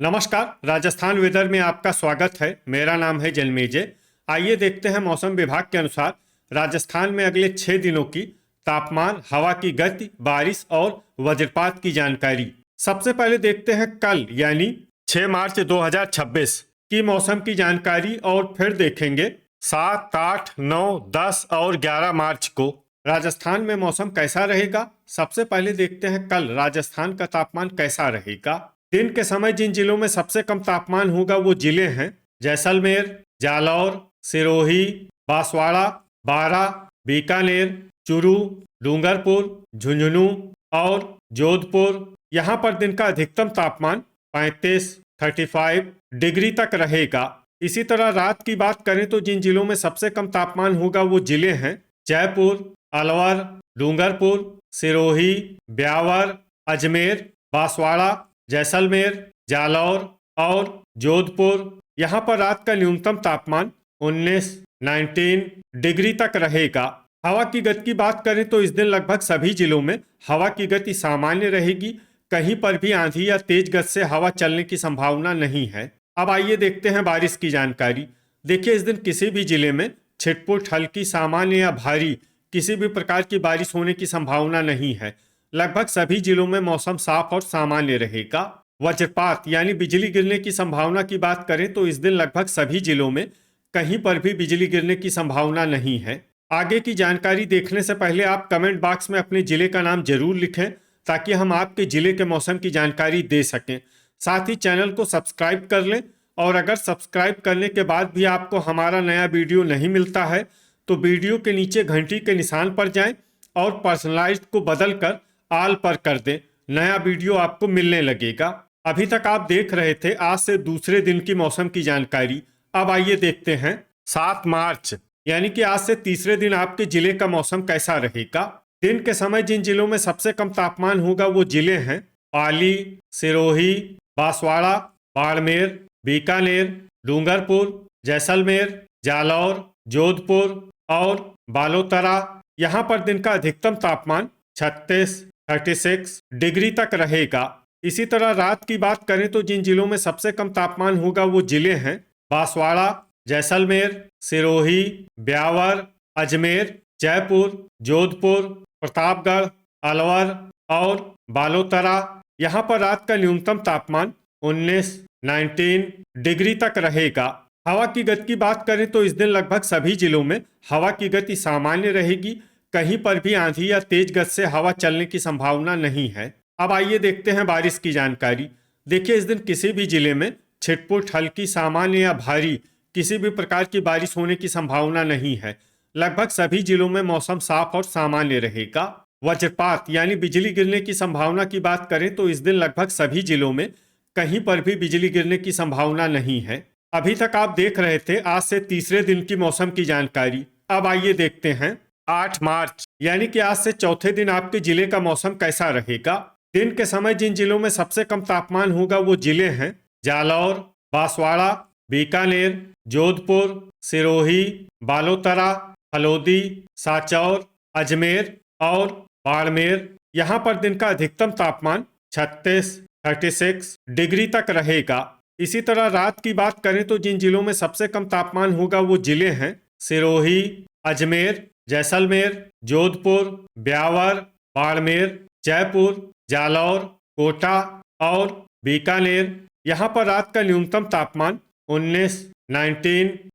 नमस्कार। राजस्थान वेदर में आपका स्वागत है। मेरा नाम है जन्मेजय। आइए देखते हैं मौसम विभाग के अनुसार राजस्थान में अगले 6 दिनों की तापमान, हवा की गति, बारिश और वज्रपात की जानकारी। सबसे पहले देखते हैं कल यानी 6 मार्च 2026 की मौसम की जानकारी और फिर देखेंगे 7, 8, 9, 10 और 11 मार्च को राजस्थान में मौसम कैसा रहेगा। सबसे पहले देखते हैं कल राजस्थान का तापमान कैसा रहेगा। दिन के समय जिन जिलों में सबसे कम तापमान होगा वो जिले हैं जैसलमेर, जालौर, सिरोही, बांसवाड़ा, बारां, बीकानेर, चूरू, डूंगरपुर, झुंझुनू और जोधपुर। यहाँ पर दिन का अधिकतम तापमान 35 डिग्री तक रहेगा। इसी तरह रात की बात करें तो जिन जिलों में सबसे कम तापमान होगा वो जिले हैं जयपुर, अलवर, डूंगरपुर, सिरोही, ब्यावर, अजमेर, बांसवाड़ा, जैसलमेर, जालौर और जोधपुर। यहाँ पर रात का न्यूनतम तापमान 19 डिग्री तक रहेगा। हवा की गति की बात करें तो इस दिन लगभग सभी जिलों में हवा की गति सामान्य रहेगी। कहीं पर भी आंधी या तेज गति से हवा चलने की संभावना नहीं है। अब आइए देखते हैं बारिश की जानकारी। देखिए, इस दिन किसी भी जिले में छिटपुट, हल्की, सामान्य या भारी किसी भी प्रकार की बारिश होने की संभावना नहीं है। लगभग सभी जिलों में मौसम साफ और सामान्य रहेगा। वज्रपात यानी बिजली गिरने की संभावना की बात करें तो इस दिन लगभग सभी जिलों में कहीं पर भी बिजली गिरने की संभावना नहीं है। आगे की जानकारी देखने से पहले आप कमेंट बॉक्स में अपने जिले का नाम जरूर लिखें ताकि हम आपके जिले के मौसम की जानकारी दे सकें। साथ ही चैनल को सब्सक्राइब कर लें और अगर सब्सक्राइब करने के बाद भी आपको हमारा नया वीडियो नहीं मिलता है तो वीडियो के नीचे घंटी के निशान पर जाएं और पर्सनलाइज्ड को बदलकर आल पर कर दें। नया वीडियो आपको मिलने लगेगा। अभी तक आप देख रहे थे आज से दूसरे दिन की मौसम की जानकारी। अब आइए देखते हैं 7 मार्च यानी कि आज से तीसरे दिन आपके जिले का मौसम कैसा रहेगा। दिन के समय जिन जिलों में सबसे कम तापमान होगा वो जिले हैं पाली, सिरोही, बांसवाड़ा, बाड़मेर, बीकानेर, डूंगरपुर, जैसलमेर, जालौर, जोधपुर और बालोतरा। यहाँ पर दिन का अधिकतम तापमान 36 डिग्री तक रहेगा। इसी तरह रात की बात करें तो जिन जिलों में सबसे कम तापमान होगा वो जिले हैं बांसवाड़ा, जैसलमेर, सिरोही, ब्यावर, अजमेर, जयपुर, जोधपुर, प्रतापगढ़, अलवर और बालोतरा। यहाँ पर रात का न्यूनतम तापमान 19 डिग्री तक रहेगा। हवा की गति की बात करें तो इस दिन लगभग सभी जिलों में हवा की गति सामान्य रहेगी। कहीं पर भी आंधी या तेज गति से हवा चलने की संभावना नहीं है। अब आइए देखते हैं बारिश की जानकारी। देखिए, इस दिन किसी भी जिले में छिटपुट, हल्की, सामान्य या भारी किसी भी प्रकार की बारिश होने की संभावना नहीं है। लगभग सभी जिलों में मौसम साफ और सामान्य रहेगा। वज्रपात यानी बिजली गिरने की संभावना की बात करें तो इस दिन लगभग सभी जिलों में कहीं पर भी बिजली गिरने की संभावना नहीं है। अभी तक आप देख रहे थे आज से तीसरे दिन की मौसम की जानकारी। अब आइए देखते हैं 8 मार्च यानी कि आज से चौथे दिन आपके जिले का मौसम कैसा रहेगा। दिन के समय जिन जिलों में सबसे कम तापमान होगा वो जिले हैं जालौर, बांसवाड़ा, बीकानेर, जोधपुर, सिरोही, बालोतरा, हलोदी, सांचौर, अजमेर और बाड़मेर। यहाँ पर दिन का अधिकतम तापमान 36 डिग्री तक रहेगा। इसी तरह रात की बात करें तो जिन जिलों में सबसे कम तापमान होगा वो जिले हैं सिरोही, अजमेर, जैसलमेर, जोधपुर, ब्यावर, बाड़मेर, जयपुर, जालौर, कोटा और बीकानेर। यहाँ पर रात का न्यूनतम तापमान 19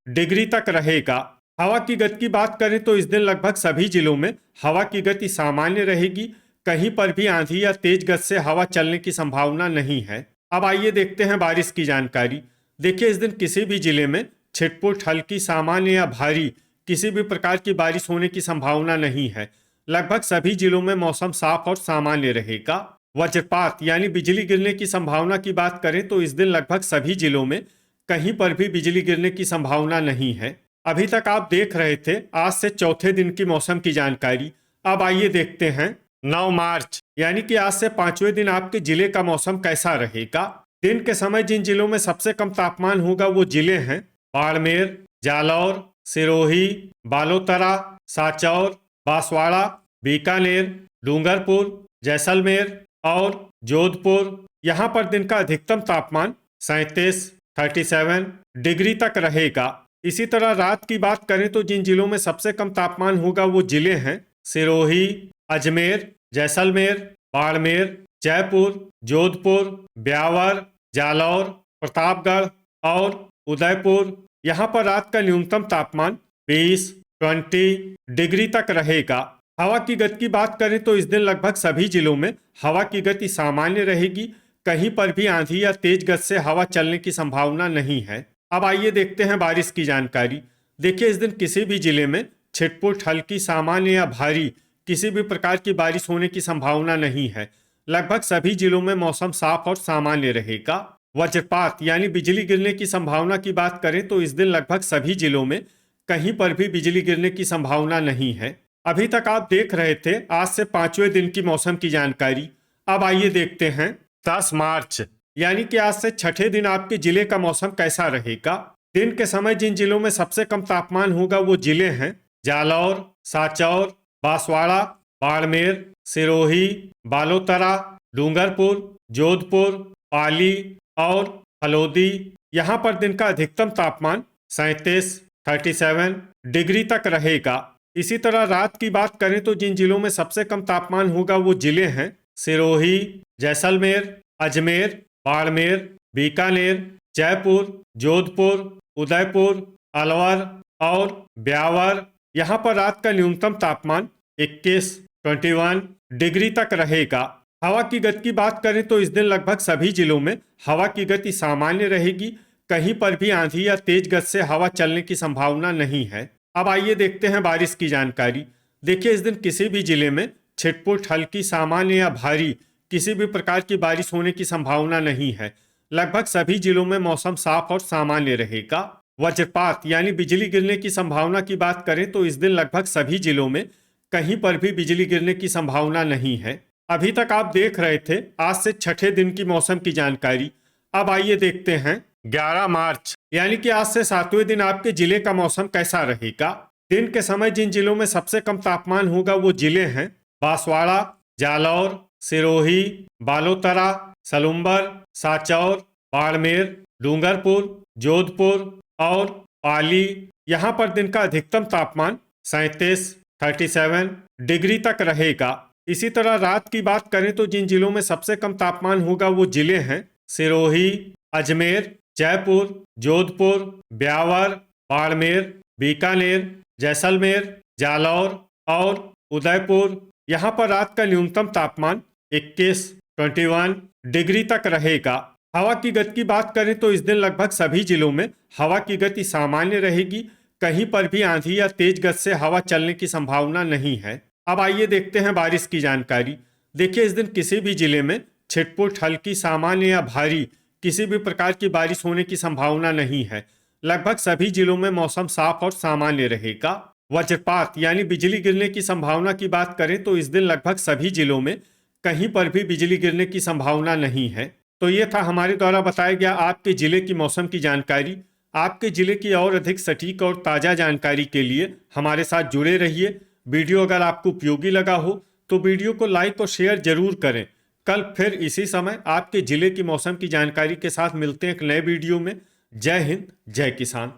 डिग्री तक रहेगा। हवा की गति की बात करें तो इस दिन लगभग सभी जिलों में हवा की गति सामान्य रहेगी। कहीं पर भी आंधी या तेज गति से हवा चलने की संभावना नहीं है। अब आइए देखते हैं बारिश की जानकारी। देखिए, इस दिन किसी भी जिले में छिटपुट, हल्की, सामान्य या भारी किसी भी प्रकार की बारिश होने की संभावना नहीं है। लगभग सभी जिलों में मौसम साफ और सामान्य रहेगा। वज्रपात यानी बिजली गिरने की संभावना की बात करें तो इस दिन लगभग सभी जिलों में कहीं पर भी बिजली गिरने की संभावना नहीं है। अभी तक आप देख रहे थे आज से चौथे दिन की मौसम की जानकारी। अब आइए देखते हैं 9 मार्च यानी कि आज से पांचवें दिन आपके जिले का मौसम कैसा रहेगा। दिन के समय जिन जिलों में सबसे कम तापमान होगा वो जिले हैं बाड़मेर, जालौर, सिरोही, बालोतरा, सांचौर, बांसवाड़ा, बीकानेर, डूंगरपुर, जैसलमेर और जोधपुर। यहाँ पर दिन का अधिकतम तापमान 37 37 डिग्री तक रहेगा। इसी तरह रात की बात करें तो जिन जिलों में सबसे कम तापमान होगा वो जिले हैं सिरोही, अजमेर, जैसलमेर, बाड़मेर, जयपुर, जोधपुर, ब्यावर, जालौर, प्रतापगढ़ और उदयपुर। यहाँ पर रात का न्यूनतम तापमान 20 डिग्री तक रहेगा। हवा की गति की बात करें तो इस दिन लगभग सभी जिलों में हवा की गति सामान्य रहेगी। कहीं पर भी आंधी या तेज गति से हवा चलने की संभावना नहीं है। अब आइए देखते हैं बारिश की जानकारी। देखिए, इस दिन किसी भी जिले में छिटपुट, हल्की, सामान्य या भारी किसी भी प्रकार की बारिश होने की संभावना नहीं है। लगभग सभी जिलों में मौसम साफ और सामान्य रहेगा। वज्रपात यानी बिजली गिरने की संभावना की बात करें तो इस दिन लगभग सभी जिलों में कहीं पर भी बिजली गिरने की संभावना नहीं है। अभी तक आप देख रहे थे आज से 5वें दिन की मौसम की जानकारी। अब आइए देखते हैं 10 मार्च यानी कि आज से छठे दिन आपके जिले का मौसम कैसा रहेगा। दिन के समय जिन जिलों में सबसे कम तापमान होगा वो जिले हैं जालौर, साचौर, बांसवाड़ा, बाड़मेर, सिरोही, बालोतरा, डूंगरपुर, जोधपुर, पाली और हलोदी। यहाँ पर दिन का अधिकतम तापमान 37 डिग्री तक रहेगा। इसी तरह रात की बात करें तो जिन जिलों में सबसे कम तापमान होगा वो जिले हैं सिरोही, जैसलमेर, अजमेर, बाड़मेर, बीकानेर, जयपुर, जोधपुर, उदयपुर, अलवर और ब्यावर। यहाँ पर रात का न्यूनतम तापमान 21 डिग्री तक रहेगा। हवा की गति की बात करें तो इस दिन लगभग सभी जिलों में हवा की गति सामान्य रहेगी। कहीं पर भी आंधी या तेज गति से हवा चलने की संभावना नहीं है। अब आइए देखते हैं बारिश की जानकारी। देखिए, इस दिन किसी भी जिले में छिटपुट, हल्की, सामान्य या भारी किसी भी प्रकार की बारिश होने की संभावना नहीं है। लगभग सभी जिलों में मौसम साफ और सामान्य रहेगा। वज्रपात यानी बिजली गिरने की संभावना की बात करें तो इस दिन लगभग सभी जिलों में कहीं पर भी बिजली गिरने की संभावना नहीं है। अभी तक आप देख रहे थे आज से छठे दिन की मौसम की जानकारी। अब आइए देखते हैं 11 मार्च यानी कि आज से 7वें दिन आपके जिले का मौसम कैसा रहेगा। दिन के समय जिन जिलों में सबसे कम तापमान होगा वो जिले हैं बांसवाड़ा, जालौर, सिरोही, बालोतरा, सलुम्बर, साचौर, बाड़मेर, डूंगरपुर, जोधपुर और पाली। यहाँ पर दिन का अधिकतम तापमान 37 डिग्री तक रहेगा। इसी तरह रात की बात करें तो जिन जिलों में सबसे कम तापमान होगा वो जिले हैं सिरोही, अजमेर, जयपुर, जोधपुर, ब्यावर, बाड़मेर, बीकानेर, जैसलमेर, जालौर और उदयपुर। यहाँ पर रात का न्यूनतम तापमान 21 डिग्री तक रहेगा। हवा की गति की बात करें तो इस दिन लगभग सभी जिलों में हवा की गति सामान्य रहेगी। कहीं पर भी आंधी या तेज गति से हवा चलने की संभावना नहीं है। अब आइए देखते हैं बारिश की जानकारी। देखिए, इस दिन किसी भी जिले में छिटपुट, हल्की, सामान्य या भारी किसी भी प्रकार की बारिश होने की संभावना नहीं है। लगभग सभी जिलों में मौसम साफ और सामान्य रहेगा। वज्रपात यानी बिजली गिरने की संभावना की बात करें तो इस दिन लगभग सभी जिलों में कहीं पर भी बिजली गिरने की संभावना नहीं है। तो ये था हमारे द्वारा बताया गया आपके जिले की मौसम की जानकारी। आपके जिले की और अधिक सटीक और ताज़ा जानकारी के लिए हमारे साथ जुड़े रहिए। वीडियो अगर आपको उपयोगी लगा हो तो वीडियो को लाइक और शेयर जरूर करें। कल फिर इसी समय आपके जिले की मौसम की जानकारी के साथ मिलते हैं एक नए वीडियो में। जय हिंद, जय किसान।